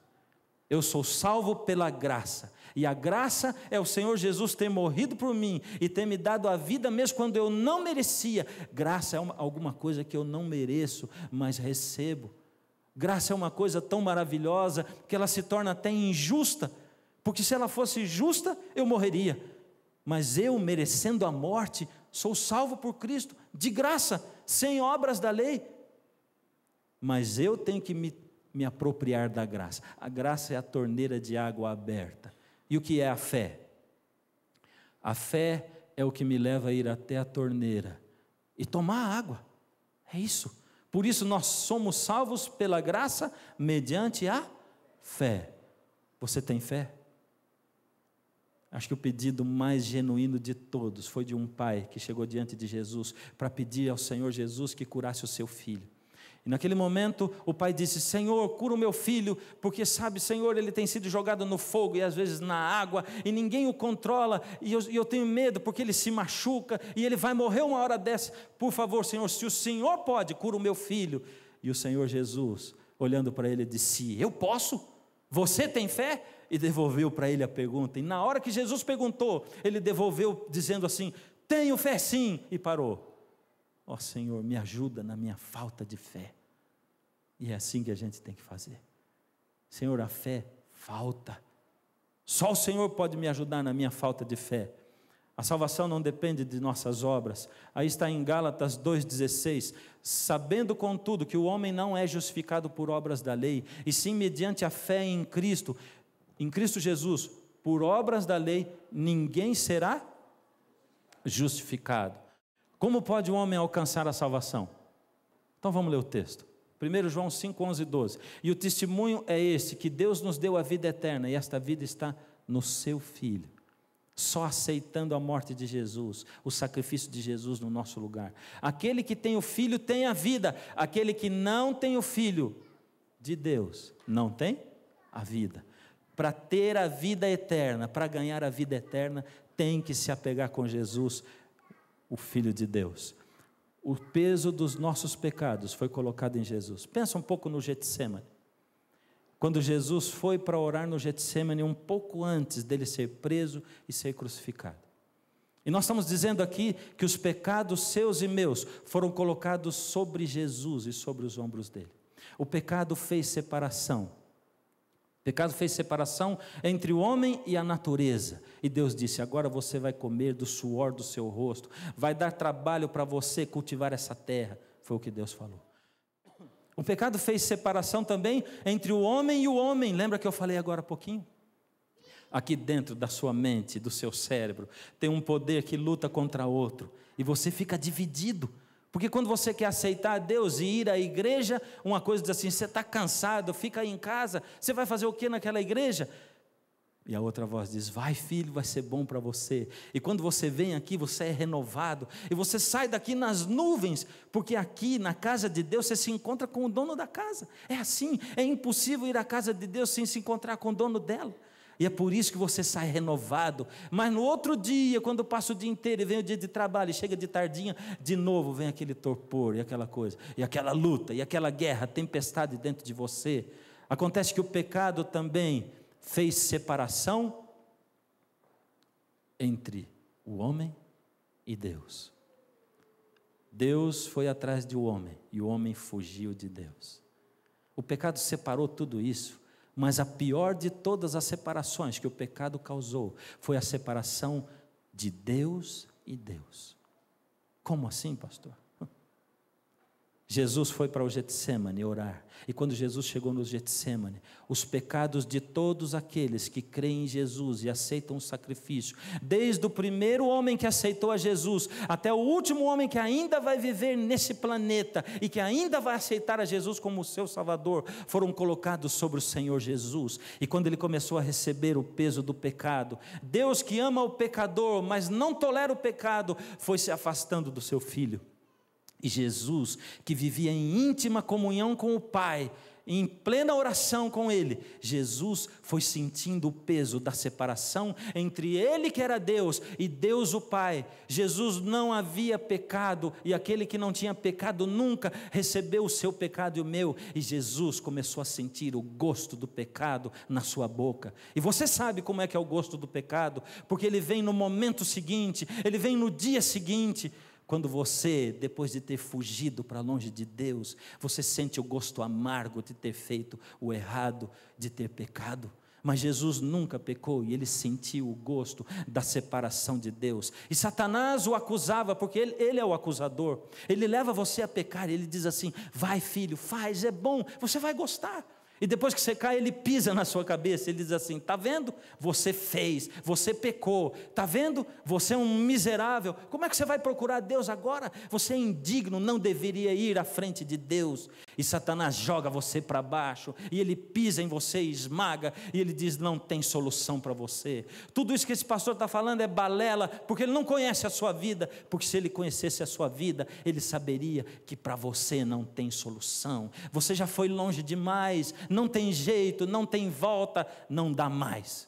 Eu sou salvo pela graça, e a graça é o Senhor Jesus ter morrido por mim, e ter me dado a vida mesmo quando eu não merecia. Graça é alguma coisa que eu não mereço, mas recebo. Graça é uma coisa tão maravilhosa, que ela se torna até injusta, porque se ela fosse justa, eu morreria, mas eu, merecendo a morte, sou salvo por Cristo, de graça, sem obras da lei. Mas eu tenho que me apropriar da graça. A graça é a torneira de água aberta. E o que é a fé? A fé é o que me leva a ir até a torneira e tomar a água. É isso. Por isso nós somos salvos pela graça mediante a fé. Você tem fé? Acho que o pedido mais genuíno de todos foi de um pai que chegou diante de Jesus para pedir ao Senhor Jesus que curasse o seu filho. E naquele momento o pai disse, Senhor, cura o meu filho, porque sabe, Senhor, ele tem sido jogado no fogo e às vezes na água, e ninguém o controla, e eu tenho medo porque ele se machuca, e ele vai morrer uma hora dessa. Por favor, Senhor, se o Senhor pode, cura o meu filho. E o Senhor Jesus, olhando para ele, disse, eu posso? Você tem fé? E devolveu para ele a pergunta, e na hora que Jesus perguntou, ele devolveu dizendo assim, tenho fé sim, e parou. Ó Senhor, me ajuda na minha falta de fé. E é assim que a gente tem que fazer. Senhor, a fé falta. Só o Senhor pode me ajudar na minha falta de fé. A salvação não depende de nossas obras. Aí está em Gálatas 2,16. Sabendo, contudo, que o homem não é justificado por obras da lei, e sim mediante a fé em Cristo Jesus, por obras da lei, ninguém será justificado. Como pode o homem alcançar a salvação? Então vamos ler o texto. 1 João 5, 11 e 12. E o testemunho é este, que Deus nos deu a vida eterna, e esta vida está no seu Filho. Só aceitando a morte de Jesus, o sacrifício de Jesus no nosso lugar. Aquele que tem o Filho tem a vida, aquele que não tem o Filho de Deus não tem a vida. Para ter a vida eterna, para ganhar a vida eterna, tem que se apegar com Jesus, o Filho de Deus. O peso dos nossos pecados foi colocado em Jesus. Pensa um pouco no Getsemane. Quando Jesus foi para orar no Getsemane, um pouco antes dele ser preso e ser crucificado. E nós estamos dizendo aqui que os pecados seus e meus foram colocados sobre Jesus e sobre os ombros dele. O pecado fez separação. O pecado fez separação entre o homem e a natureza. E Deus disse, agora você vai comer do suor do seu rosto. Vai dar trabalho para você cultivar essa terra. Foi o que Deus falou. O pecado fez separação também entre o homem e o homem. Lembra que eu falei agora há pouquinho? Aqui dentro da sua mente, do seu cérebro, tem um poder que luta contra outro. E você fica dividido. Porque quando você quer aceitar Deus e ir à igreja, uma coisa diz assim, você está cansado, fica aí em casa, você vai fazer o que naquela igreja? E a outra voz diz, vai filho, vai ser bom para você. E quando você vem aqui, você é renovado, e você sai daqui nas nuvens, porque aqui na casa de Deus, você se encontra com o dono da casa. É assim, é impossível ir à casa de Deus sem se encontrar com o dono dela. E é por isso que você sai renovado. Mas no outro dia, quando passa o dia inteiro e vem o dia de trabalho, e chega de tardinha, de novo vem aquele torpor e aquela coisa, e aquela luta, e aquela guerra, tempestade dentro de você. Acontece que o pecado também fez separação entre o homem e Deus. Deus foi atrás do homem, e o homem fugiu de Deus. O pecado separou tudo isso. Mas a pior de todas as separações que o pecado causou foi a separação de Deus e Deus. Como assim, pastor? Jesus foi para o Getsemane orar, e quando Jesus chegou no Getsemane, os pecados de todos aqueles que creem em Jesus e aceitam o sacrifício, desde o primeiro homem que aceitou a Jesus, até o último homem que ainda vai viver nesse planeta, e que ainda vai aceitar a Jesus como seu Salvador, foram colocados sobre o Senhor Jesus. E quando ele começou a receber o peso do pecado, Deus, que ama o pecador, mas não tolera o pecado, foi se afastando do seu Filho. E Jesus, que vivia em íntima comunhão com o Pai, em plena oração com Ele, Jesus foi sentindo o peso da separação entre Ele, que era Deus, e Deus o Pai. Jesus não havia pecado, e aquele que não tinha pecado nunca recebeu o seu pecado e o meu, e Jesus começou a sentir o gosto do pecado na sua boca. E você sabe como é que é o gosto do pecado, porque ele vem no momento seguinte, ele vem no dia seguinte. Quando você, depois de ter fugido para longe de Deus, você sente o gosto amargo de ter feito o errado, de ter pecado. Mas Jesus nunca pecou, e ele sentiu o gosto da separação de Deus. E Satanás o acusava, porque ele é o acusador. Ele leva você a pecar, ele diz assim: vai filho, faz, é bom, você vai gostar. E depois que você cai, ele pisa na sua cabeça, ele diz assim: está vendo? Você fez, você pecou, está vendo? Você é um miserável, como é que você vai procurar Deus agora? Você é indigno, não deveria ir à frente de Deus. E Satanás joga você para baixo, e ele pisa em você, esmaga, e ele diz: não tem solução para você. Tudo isso que esse pastor está falando é balela, porque ele não conhece a sua vida, porque se ele conhecesse a sua vida, ele saberia que para você não tem solução. Você já foi longe demais, não tem jeito, não tem volta, não dá mais.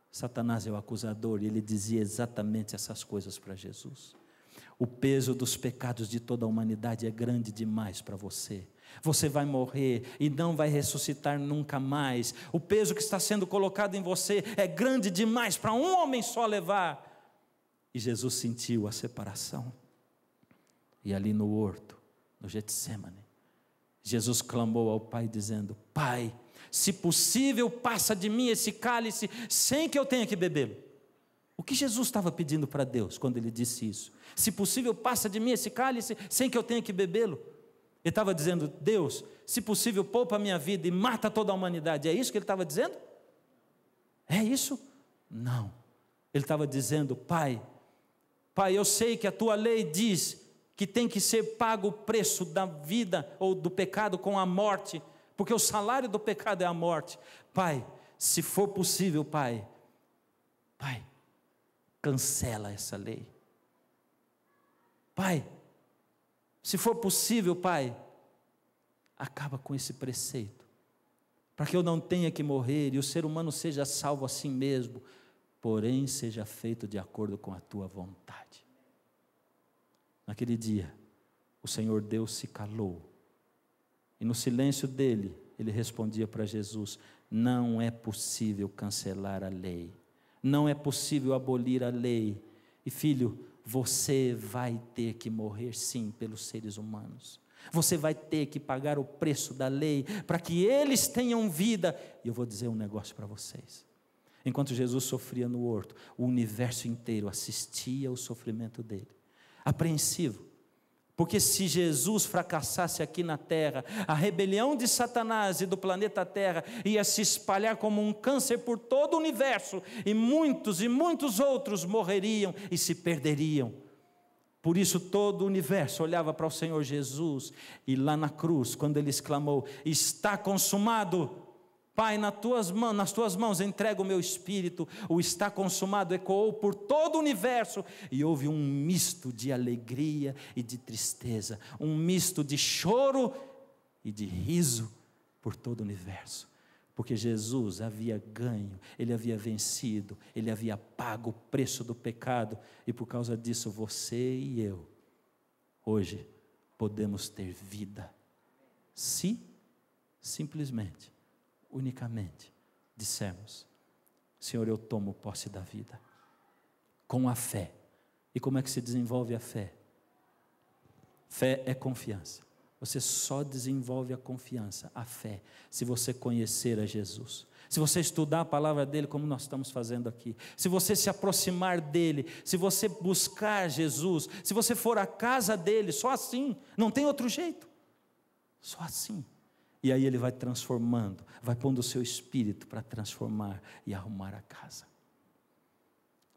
Satanás é o acusador, e ele dizia exatamente essas coisas para Jesus. O peso dos pecados de toda a humanidade é grande demais para você. Você vai morrer e não vai ressuscitar nunca mais. O peso que está sendo colocado em você é grande demais para um homem só levar. E Jesus sentiu a separação. E ali no horto, no Getsemane, Jesus clamou ao Pai dizendo: Pai, se possível, passa de mim esse cálice sem que eu tenha que bebê-lo. O que Jesus estava pedindo para Deus quando ele disse isso? Se possível, passa de mim esse cálice sem que eu tenha que bebê-lo. Ele estava dizendo: Deus, se possível, poupa a minha vida e mata toda a humanidade. É isso que ele estava dizendo? É isso? Não. Ele estava dizendo: Pai, eu sei que a tua lei diz que tem que ser pago o preço da vida ou do pecado com a morte, porque o salário do pecado é a morte. Pai, se for possível, Pai, cancela essa lei. Pai, se for possível, Pai, acaba com esse preceito, para que eu não tenha que morrer e o ser humano seja salvo assim mesmo, porém seja feito de acordo com a tua vontade. Naquele dia, o Senhor Deus se calou, e no silêncio dele, ele respondia para Jesus: não é possível cancelar a lei, não é possível abolir a lei, e filho, você vai ter que morrer sim pelos seres humanos, você vai ter que pagar o preço da lei, para que eles tenham vida. E eu vou dizer um negócio para vocês: enquanto Jesus sofria no horto, o universo inteiro assistia ao sofrimento dele, apreensivo, porque se Jesus fracassasse aqui na terra, a rebelião de Satanás e do planeta Terra ia se espalhar como um câncer por todo o universo, e muitos outros morreriam e se perderiam. Por isso todo o universo olhava para o Senhor Jesus, e lá na cruz, quando ele exclamou: está consumado, Pai, nas tuas mãos entrego o meu espírito, o está consumado ecoou por todo o universo, e houve um misto de alegria e de tristeza, um misto de choro e de riso por todo o universo, Porque Jesus havia ganho, Ele havia vencido, Ele havia pago o preço do pecado, e por causa disso você e eu, hoje, podemos ter vida, se simplesmente, unicamente, dissermos: Senhor, eu tomo posse da vida, com a fé. E como é que se desenvolve a fé? Fé é confiança. Você só desenvolve a confiança, a fé, se você conhecer a Jesus. Se você estudar a palavra dele, como nós estamos fazendo aqui. Se você se aproximar dele, se você buscar Jesus, se você for à casa dele, só assim, não tem outro jeito. Só assim. E aí ele vai transformando, vai pondo o seu espírito para transformar e arrumar a casa.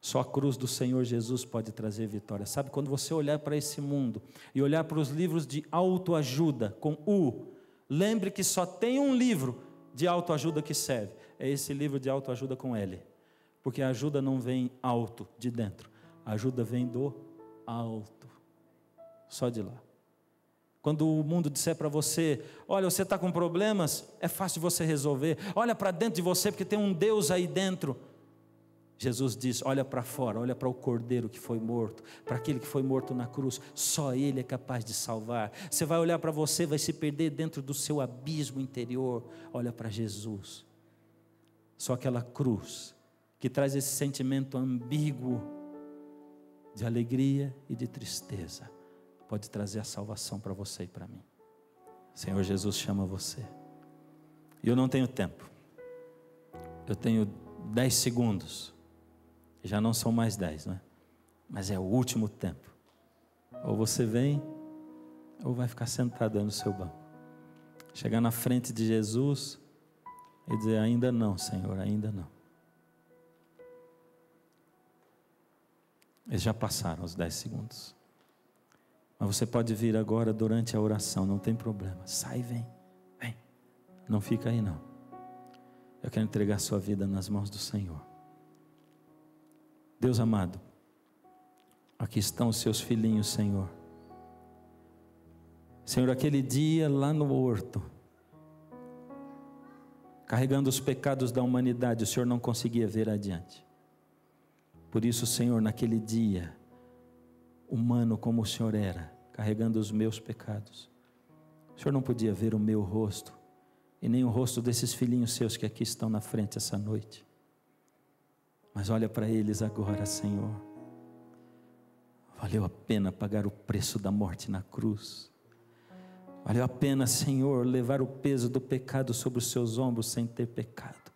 Só a cruz do Senhor Jesus pode trazer vitória. Sabe, quando você olhar para esse mundo e olhar para os livros de autoajuda com U, lembre que só tem um livro de autoajuda que serve. É esse livro de autoajuda com L. Porque a ajuda não vem alto de dentro, a ajuda vem do alto, só de lá. Quando o mundo disser para você: olha, você está com problemas, é fácil você resolver, olha para dentro de você porque tem um Deus aí dentro. Jesus diz: olha para fora, olha para o Cordeiro que foi morto, para aquele que foi morto na cruz, só Ele é capaz de salvar. Você vai olhar para você, vai se perder dentro do seu abismo interior. Olha para Jesus. Só aquela cruz que traz esse sentimento ambíguo de alegria e de tristeza pode trazer a salvação para você e para mim. O Senhor Jesus chama você. E eu não tenho tempo, eu tenho 10 segundos. Já não são mais 10, não é? Mas é o último tempo. Ou você vem, ou vai ficar sentado aí no seu banco. Chegar na frente de Jesus e dizer: ainda não, Senhor, ainda não. Eles já passaram os 10 segundos. Mas você pode vir agora durante a oração, não tem problema. Sai e vem. Não fica aí não. Eu quero entregar sua vida nas mãos do Senhor. Deus amado, aqui estão os seus filhinhos, Senhor. Senhor, aquele dia lá no horto, carregando os pecados da humanidade, o Senhor não conseguia ver adiante. Por isso, Senhor, naquele dia, humano como o Senhor era, carregando os meus pecados, o Senhor não podia ver o meu rosto, e nem o rosto desses filhinhos seus que aqui estão na frente essa noite. Mas olha para eles agora, Senhor. Valeu a pena pagar o preço da morte na cruz. Valeu a pena, Senhor, levar o peso do pecado sobre os seus ombros sem ter pecado.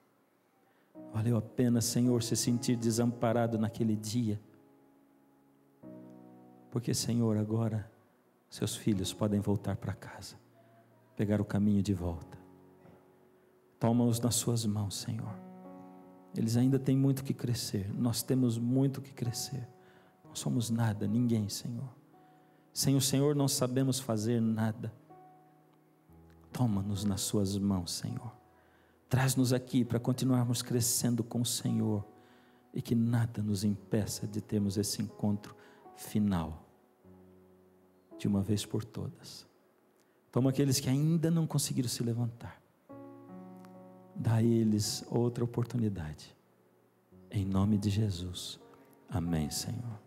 Valeu a pena, Senhor, se sentir desamparado naquele dia. Porque, Senhor, agora seus filhos podem voltar para casa, pegar o caminho de volta. Toma-os nas suas mãos, Senhor. Eles ainda têm muito que crescer. Nós temos muito que crescer. Não somos nada, ninguém, Senhor. Sem o Senhor não sabemos fazer nada. Toma-nos nas suas mãos, Senhor. Traz-nos aqui para continuarmos crescendo com o Senhor. E que nada nos impeça de termos esse encontro final. De uma vez por todas. Toma aqueles que ainda não conseguiram se levantar. Dá a eles outra oportunidade. Em nome de Jesus. Amém, Senhor.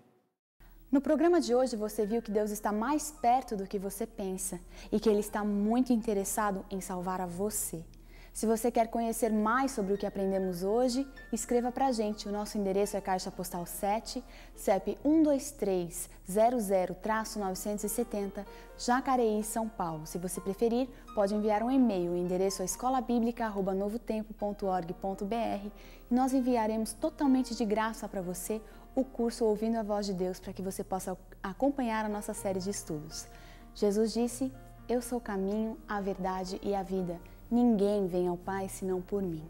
No programa de hoje você viu que Deus está mais perto do que você pensa e que Ele está muito interessado em salvar a você. Se você quer conhecer mais sobre o que aprendemos hoje, escreva pra gente. O nosso endereço é Caixa Postal 7, CEP 12300-970, Jacareí, São Paulo. Se você preferir, pode enviar um e-mail. O endereço é escolabiblica@novotempo.org.br e nós enviaremos totalmente de graça para você o curso Ouvindo a Voz de Deus, para que você possa acompanhar a nossa série de estudos. Jesus disse: eu sou o caminho, a verdade e a vida. Ninguém vem ao Pai senão por mim.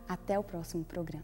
Até o próximo programa.